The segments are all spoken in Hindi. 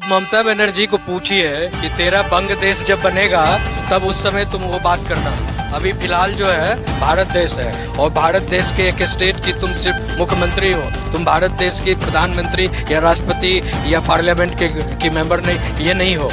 ममता बनर्जी को पूछिए कि तेरा बंग देश जब बनेगा तब उस समय तुम वो बात करना। अभी फिलहाल जो है भारत देश है और भारत देश के एक स्टेट की तुम सिर्फ मुख्यमंत्री हो, तुम भारत देश की प्रधानमंत्री या राष्ट्रपति या पार्लियामेंट के मेंबर नहीं, ये नहीं हो,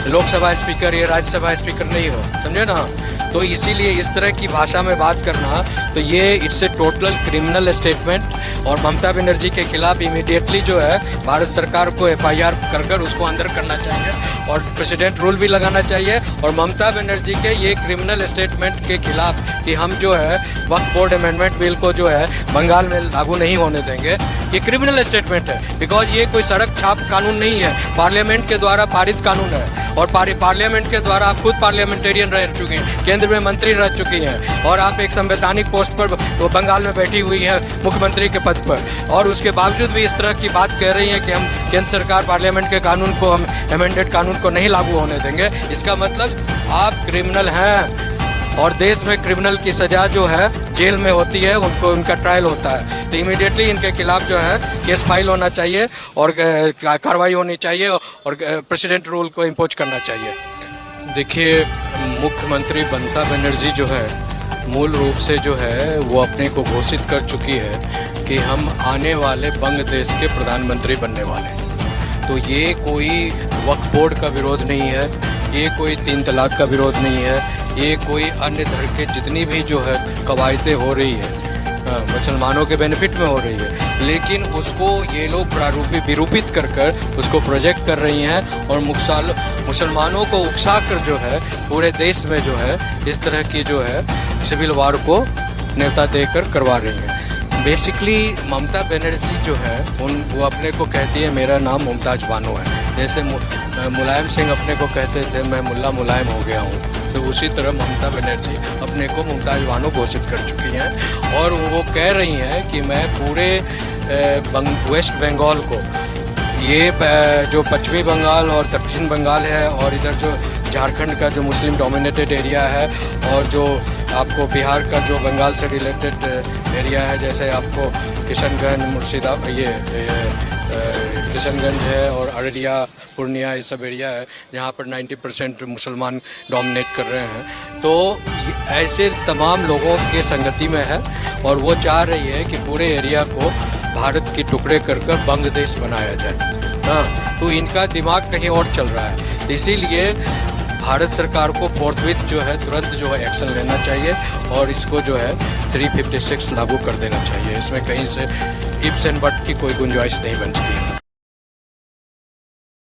लोकसभा स्पीकर या राज्यसभा स्पीकर नहीं हो, समझे ना। तो इसीलिए इस तरह की भाषा में बात करना तो ये it's a total criminal statement और ममता बनर्जी के खिलाफ इमीडिएटली जो है भारत सरकार को FIR कर उसको अंदर करना चाहिए और प्रेसिडेंट रूल भी लगाना चाहिए। और ममता बनर्जी के ये क्रिमिनल स्टेटमेंट के खिलाफ कि हम जो है वक्फ बोर्ड अमेंडमेंट बिल को जो है बंगाल में लागू नहीं होने देंगे, ये क्रिमिनल स्टेटमेंट है। बिकॉज ये कोई सड़क छाप कानून नहीं है, पार्लियामेंट के द्वारा पारित कानून है और पार्लियामेंट के द्वारा आप खुद पार्लियामेंटेरियन रह चुके हैं, केंद्र में मंत्री रह चुकी हैं और आप एक संवैधानिक पोस्ट पर वो बंगाल में बैठी हुई है मुख्यमंत्री के पद पर, और उसके बावजूद भी इस तरह की बात कह रही हैं कि हम केंद्र सरकार पार्लियामेंट के कानून को, हम अमेंडेड कानून को नहीं लागू होने देंगे। इसका मतलब आप क्रिमिनल हैं और देश में क्रिमिनल की सजा जो है जेल में होती है, उनको उनका ट्रायल होता है। तो इमीडिएटली इनके खिलाफ जो है केस फाइल होना चाहिए और कार्रवाई होनी चाहिए और प्रेसिडेंट रूल को इम्पोज करना चाहिए। देखिए, मुख्यमंत्री ममता बनर्जी जो है मूल रूप से जो है वो अपने को घोषित कर चुकी है कि हम आने वाले बंग देश के प्रधानमंत्री बनने वाले हैं। तो ये कोई वक्फ बोर्ड का विरोध नहीं है, ये कोई 3 तलाक का विरोध नहीं है, ये कोई अन्य धर्म के जितनी भी जो है कवायदें हो रही है मुसलमानों के बेनिफिट में हो रही है, लेकिन उसको ये लोग विरूपित कर उसको प्रोजेक्ट कर रही हैं और मुसलमानों को उकसा कर जो है पूरे देश में जो है इस तरह की जो है सिविल वार को न्योता देकर करवा रही हैं। बेसिकली ममता बनर्जी जो है वो अपने को कहती है मेरा नाम मुमताज बानो है। जैसे मुलायम सिंह अपने को कहते थे मैं मुल्ला मुलायम हो गया हूँ, तो उसी तरह ममता बनर्जी अपने को मुमताज बानो घोषित कर चुकी हैं और वो कह रही हैं कि मैं पूरे वेस्ट बंगाल को, ये जो पश्चिमी बंगाल और दक्षिण बंगाल है और इधर जो झारखंड का जो मुस्लिम डोमिनेटेड एरिया है और जो आपको बिहार का जो बंगाल से रिलेटेड एरिया है, जैसे आपको किशनगंज, मुर्शिदाबाद, किशनगंज है और अररिया, पूर्णिया, ये सब एरिया है जहाँ पर 90% मुसलमान डोमिनेट कर रहे हैं। तो ऐसे तमाम लोगों के संगति में है और वो चाह रही है कि पूरे एरिया को भारत के टुकड़े कर बंग देश बनाया जाए। हाँ, तो इनका दिमाग कहीं और चल रहा है। इसीलिए भारत सरकार को फोर्थविथ जो है तुरंत जो है एक्शन लेना चाहिए और इसको जो है 356 लागू कर देना चाहिए। इसमें कहीं से इफ्स एंड बट की कोई गुंजाइश नहीं बचती है।